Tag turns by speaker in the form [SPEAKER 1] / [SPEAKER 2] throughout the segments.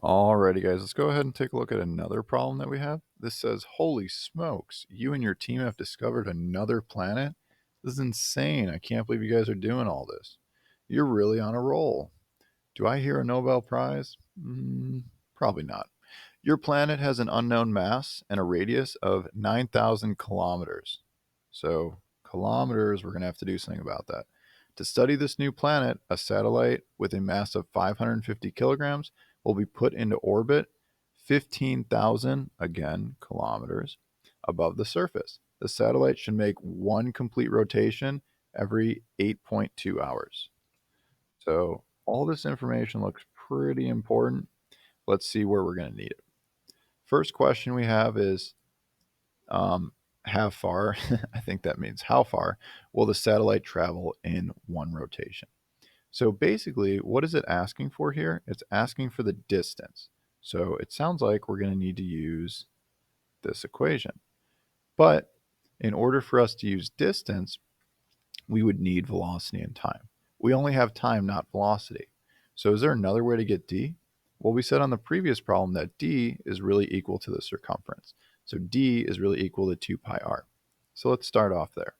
[SPEAKER 1] Alrighty, guys, let's go ahead and take a look at another problem that we have. This says, holy smokes, you and your team have discovered another planet? This is insane. I can't believe you guys are doing all this. You're really on a roll. Do I hear a Nobel Prize? Probably not. Your planet has an unknown mass and a radius of 9,000 kilometers. So kilometers, we're going to have to do something about that. To study this new planet, a satellite with a mass of 550 kilograms will be put into orbit 15,000, again, kilometers above the surface. The satellite should make one complete rotation every 8.2 hours. So all this information looks pretty important. Let's see where we're going to need it. First question we have is how far, I think that means how far, will the satellite travel in one rotation? So basically, what is it asking for here? It's asking for the distance. So it sounds like we're going to need to use this equation. But in order for us to use distance, we would need velocity and time. We only have time, not velocity. So is there another way to get d? Well, we said on the previous problem that d is really equal to the circumference. So d is really equal to 2 pi r. So let's start off there.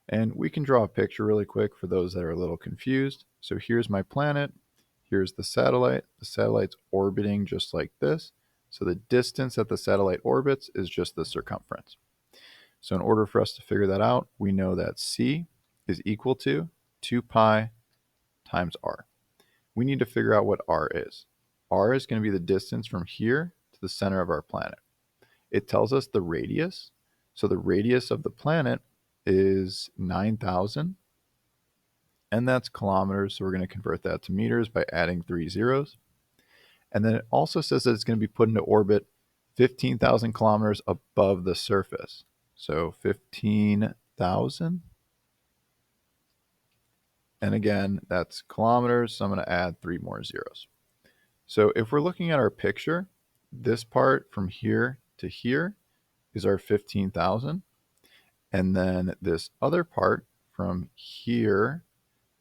[SPEAKER 1] And we can draw a picture really quick for those that are a little confused. So here's my planet. Here's the satellite. The satellite's orbiting just like this. So the distance that the satellite orbits is just the circumference. So in order for us to figure that out, we know that c is equal to 2 pi times r. We need to figure out what r is. R is going to be the distance from here to the center of our planet. It tells us the radius. So the radius of the planet is 9,000, and that's kilometers. So we're going to convert that to meters by adding 3 zeros. And then it also says that it's going to be put into orbit 15,000 kilometers above the surface. So 15,000. And again, that's kilometers. So I'm going to add 3 more zeros. So if we're looking at our picture, this part from here to here is our 15,000. And then this other part from here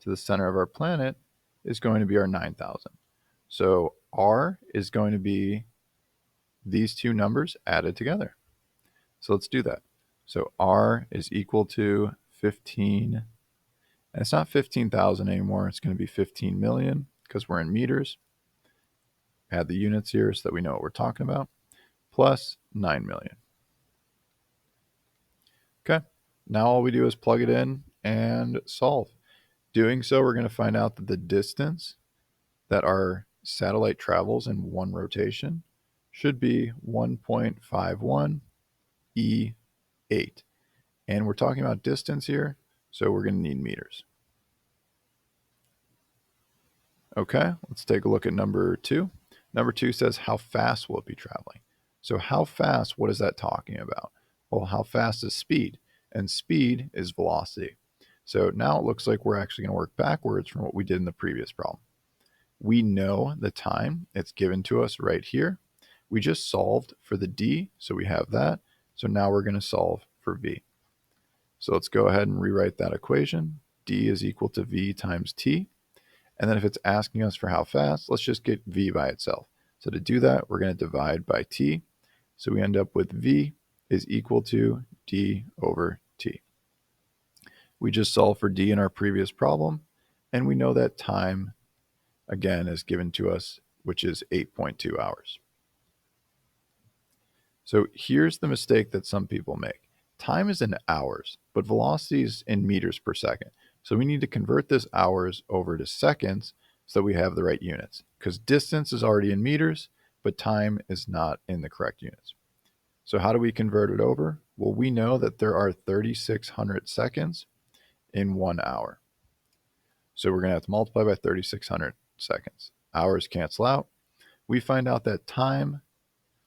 [SPEAKER 1] to the center of our planet is going to be our 9,000. So r is going to be these two numbers added together. So let's do that. So r is equal to 15, and it's not 15,000 anymore. It's going to be 15 million because we're in meters. Add the units here so that we know what we're talking about, plus 9 million. Okay, now all we do is plug it in and solve. Doing so, we're going to find out that the distance that our satellite travels in one rotation should be 1.51 E8. And we're talking about distance here, so we're going to need meters. Okay, let's take a look at number 2. Number 2 says, how fast will it be traveling? So how fast, what is that talking about? Well, how fast is speed? And speed is velocity. So now it looks like we're actually going to work backwards from what we did in the previous problem. We know the time. It's given to us right here. We just solved for the d, so we have that. So now we're going to solve for v. So let's go ahead and rewrite that equation. D is equal to v times t. And then if it's asking us for how fast, let's just get v by itself. So to do that, we're going to divide by t. So we end up with v is equal to d over t. We just solved for d in our previous problem, and we know that time, again, is given to us, which is 8.2 hours. So here's the mistake that some people make. Time is in hours, but velocity is in meters per second. So we need to convert this hours over to seconds so that we have the right units, because distance is already in meters, but time is not in the correct units. So how do we convert it over? Well, we know that there are 3,600 seconds in 1 hour. So we're going to have to multiply by 3,600 seconds. Hours cancel out. We find out that time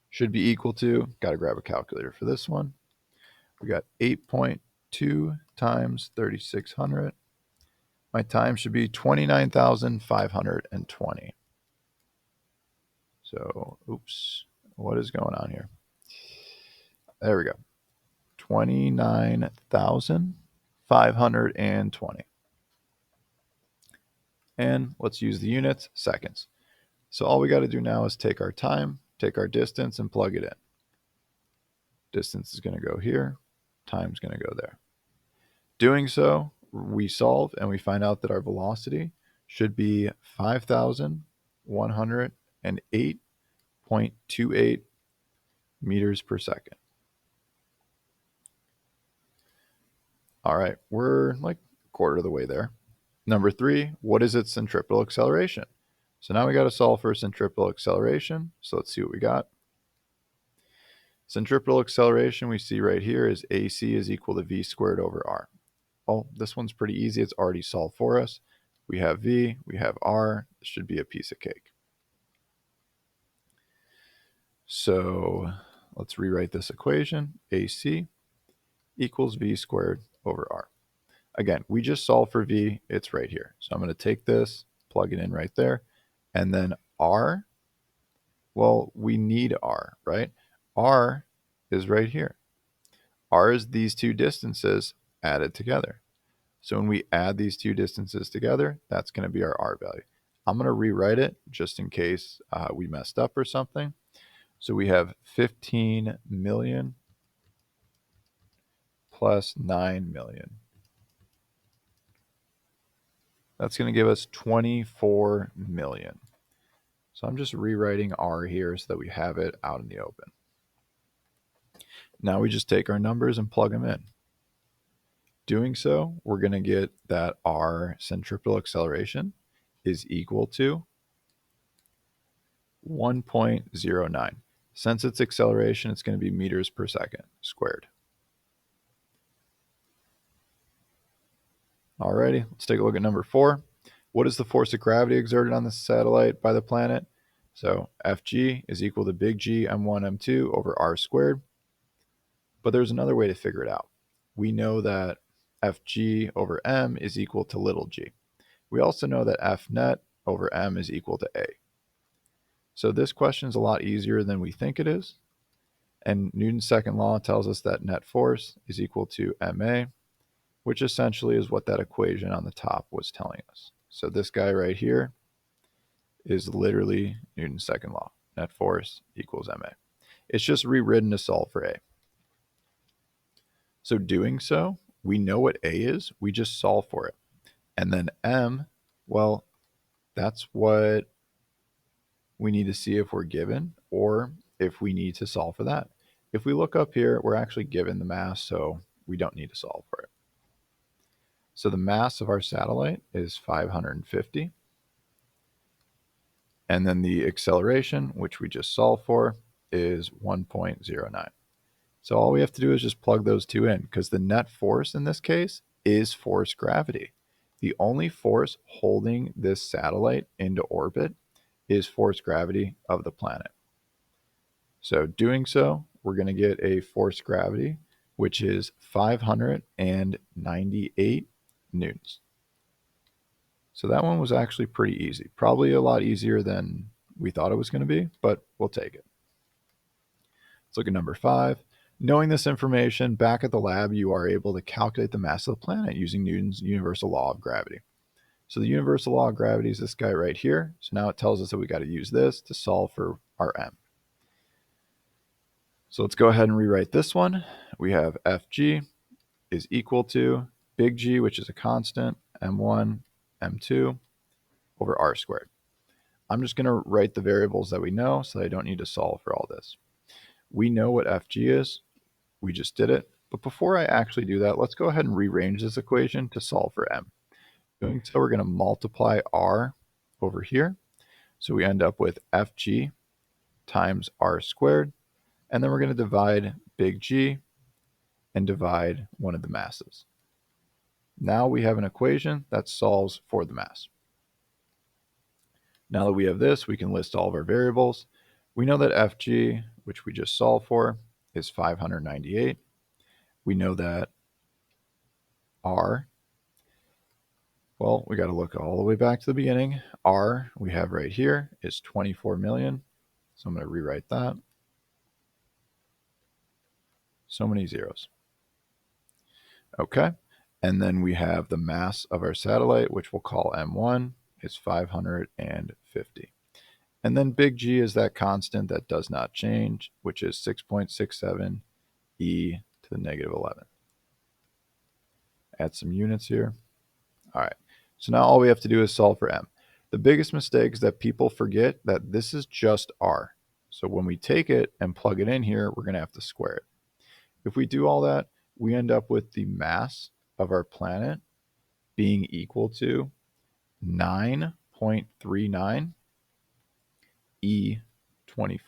[SPEAKER 1] should be equal to, got to grab a calculator for this one. We got 8.2 times 3,600. My time should be 29,520. So, oops, what is going on here? There we go. 29,520. And let's use the units, seconds. So all we got to do now is take our time, take our distance, and plug it in. Distance is going to go here, time's going to go there. Doing so, we solve and we find out that our velocity should be 5,108.28 meters per second. All right, we're like a quarter of the way there. Number 3, what is its centripetal acceleration? So now we got to solve for centripetal acceleration. So let's see what we got. Centripetal acceleration we see right here is AC is equal to V squared over R. Well, this one's pretty easy. It's already solved for us. We have V, we have R. This should be a piece of cake. So let's rewrite this equation. AC equals V squared over R. Again, we just solved for V. It's right here. So I'm going to take this, plug it in right there. And then R, well, we need R, right? R is right here. R is these two distances added together. So when we add these two distances together, that's going to be our R value. I'm going to rewrite it just in case we messed up or something. So we have 15 million plus 9 million. That's going to give us 24 million. So I'm just rewriting R here so that we have it out in the open. Now we just take our numbers and plug them in. Doing so, we're going to get that our centripetal acceleration is equal to 1.09. Since it's acceleration, it's going to be meters per second squared. Alrighty, let's take a look at number 4. What is the force of gravity exerted on the satellite by the planet? So Fg is equal to big G m1 m2 over r squared. But there's another way to figure it out. We know that Fg over m is equal to little g. We also know that F net over m is equal to a. So this question is a lot easier than we think it is. And Newton's second law tells us that net force is equal to ma, which essentially is what that equation on the top was telling us. So this guy right here is literally Newton's second law. Net force equals ma. It's just rewritten to solve for a. So doing so, we know what a is. We just solve for it. And then m, well, that's what we need to see if we're given or if we need to solve for that. If we look up here, we're actually given the mass, so we don't need to solve for it. So the mass of our satellite is 550. And then the acceleration, which we just solved for, is 1.09. So all we have to do is just plug those two in, because the net force in this case is force gravity. The only force holding this satellite into orbit is force gravity of the planet. So doing so, we're going to get a force gravity, which is 598 newtons. So that one was actually pretty easy. Probably a lot easier than we thought it was going to be, but we'll take it. Let's look at number 5. Knowing this information, back at the lab, you are able to calculate the mass of the planet using Newton's universal law of gravity. So the universal law of gravity is this guy right here. So now it tells us that we got to use this to solve for our m. So let's go ahead and rewrite this one. We have Fg is equal to big G, which is a constant, m1, m2, over r squared. I'm just going to write the variables that we know so that I don't need to solve for all this. We know what Fg is. We just did it. But before I actually do that, let's go ahead and rearrange this equation to solve for m. Doing so, we're going to multiply r over here. So we end up with Fg times r squared. And then we're going to divide big G and divide one of the masses. Now we have an equation that solves for the mass. Now that we have this, we can list all of our variables. We know that Fg, which we just solved for, is 598. We know that R, well, we got to look all the way back to the beginning. R, we have right here, is 24 million. So I'm going to rewrite that. So many zeros. Okay. And then we have the mass of our satellite, which we'll call M1, is 550. And then big G is that constant that does not change, which is 6.67 e to the negative 11. Add some units here. All right, so now all we have to do is solve for m. The biggest mistake is that people forget that this is just r. So when we take it and plug it in here, we're going to have to square it. If we do all that, we end up with the mass of our planet being equal to 9.39 E24.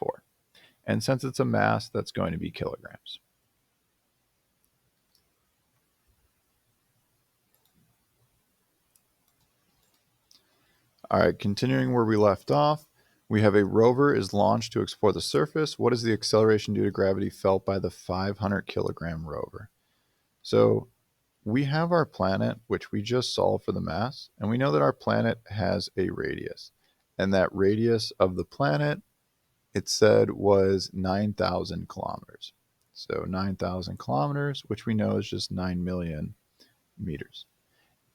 [SPEAKER 1] And since it's a mass, that's going to be kilograms. All right, continuing where we left off, we have a rover is launched to explore the surface. What is the acceleration due to gravity felt by the 500 kilogram rover? So we have our planet, which we just solved for the mass, and we know that our planet has a radius. And that radius of the planet, it said, was 9,000 kilometers. So 9,000 kilometers, which we know is just 9 million meters.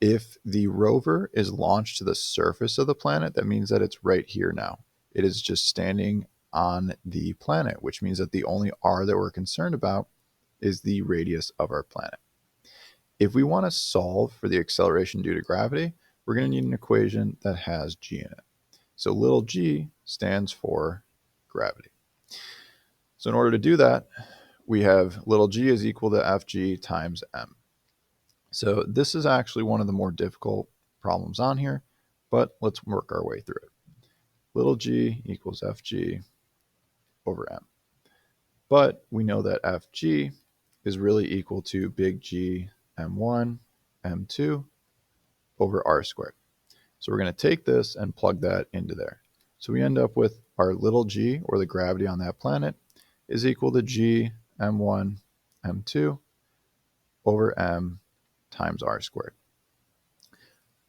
[SPEAKER 1] If the rover is launched to the surface of the planet, that means that it's right here now. It is just standing on the planet, which means that the only r that we're concerned about is the radius of our planet. If we want to solve for the acceleration due to gravity, we're going to need an equation that has g in it. So little g stands for gravity. So in order to do that, we have little g is equal to fg times m. So this is actually one of the more difficult problems on here, but let's work our way through it. Little g equals fg over m. But we know that fg is really equal to big G m1, m2 over r squared. So we're going to take this and plug that into there. So we end up with our little g, or the gravity on that planet, is equal to g m1, m2 over m times r squared.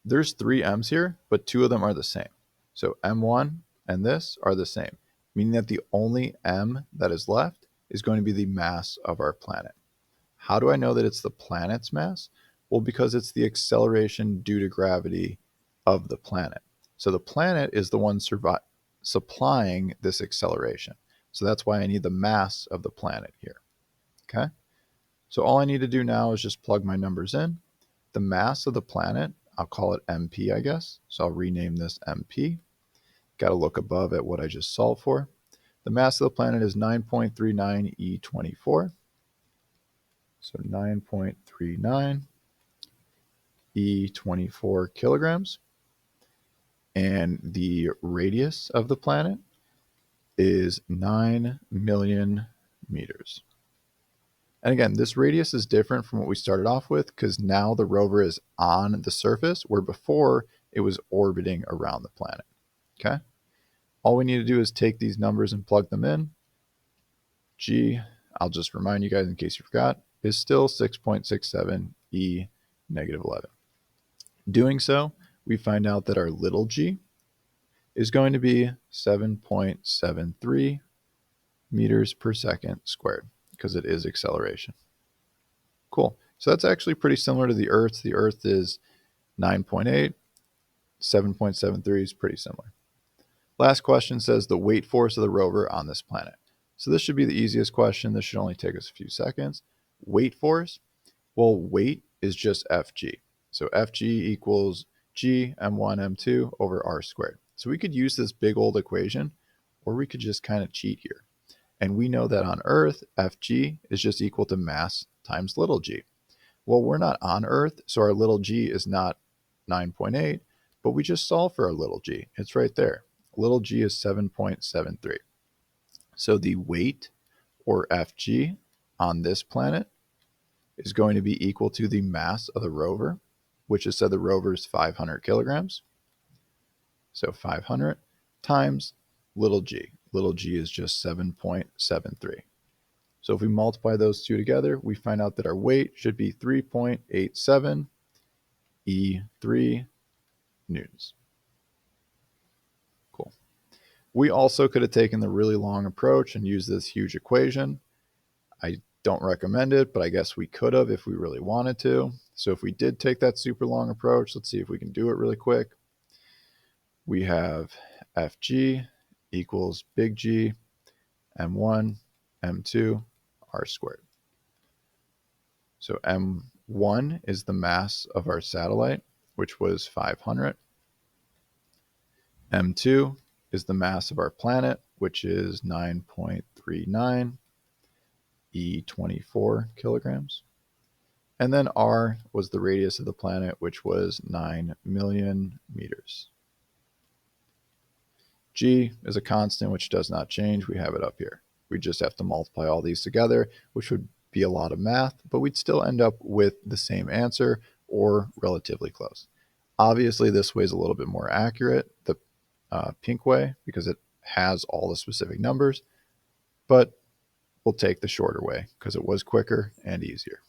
[SPEAKER 1] There's 3 m's here, but 2 of them are the same. So m1 and this are the same, meaning that the only m that is left is going to be the mass of our planet. How do I know that it's the planet's mass? Well, because it's the acceleration due to gravity of the planet. So the planet is the one supplying this acceleration. So that's why I need the mass of the planet here. Okay? So all I need to do now is just plug my numbers in. The mass of the planet, I'll call it MP, I guess. So I'll rename this MP. Got to look above at what I just solved for. The mass of the planet is 9.39 E24. So 9.39 E24 kilograms. And the radius of the planet is 9 million meters. And again, this radius is different from what we started off with because now the rover is on the surface, where before it was orbiting around the planet. Okay? All we need to do is take these numbers and plug them in. G, I'll just remind you guys in case you forgot, is still 6.67 e negative 11. Doing so, we find out that our little g is going to be 7.73 meters per second squared, because it is acceleration. Cool. So that's actually pretty similar to the Earth. The Earth is 9.8, 7.73 is pretty similar. Last question says the weight force of the rover on this planet. So this should be the easiest question. This should only take us a few seconds. Weight force, well, weight is just Fg. So Fg equals G m1 m2 over r squared. So we could use this big old equation, or we could just kind of cheat here. And we know that on Earth, Fg is just equal to mass times little g. Well, we're not on Earth, so our little g is not 9.8, but we just solve for our little g. It's right there. Little g is 7.73. So the weight, or Fg, on this planet is going to be equal to the mass of the rover, which is said the rover is 500 kilograms. So 500 times little g. Little g is just 7.73. So if we multiply those two together, we find out that our weight should be 3.87 E3 newtons. Cool. We also could have taken the really long approach and used this huge equation. I don't recommend it, but I guess we could have if we really wanted to. So if we did take that super long approach, let's see if we can do it really quick. We have Fg equals big G, M1, M2, R squared. So M1 is the mass of our satellite, which was 500. M2 is the mass of our planet, which is 9.39 E24 kilograms. And then R was the radius of the planet, which was 9 million meters. G is a constant which does not change. We have it up here. We just have to multiply all these together, which would be a lot of math, but we'd still end up with the same answer or relatively close. Obviously, this way is a little bit more accurate, the pink way, because it has all the specific numbers, but we'll take the shorter way because it was quicker and easier.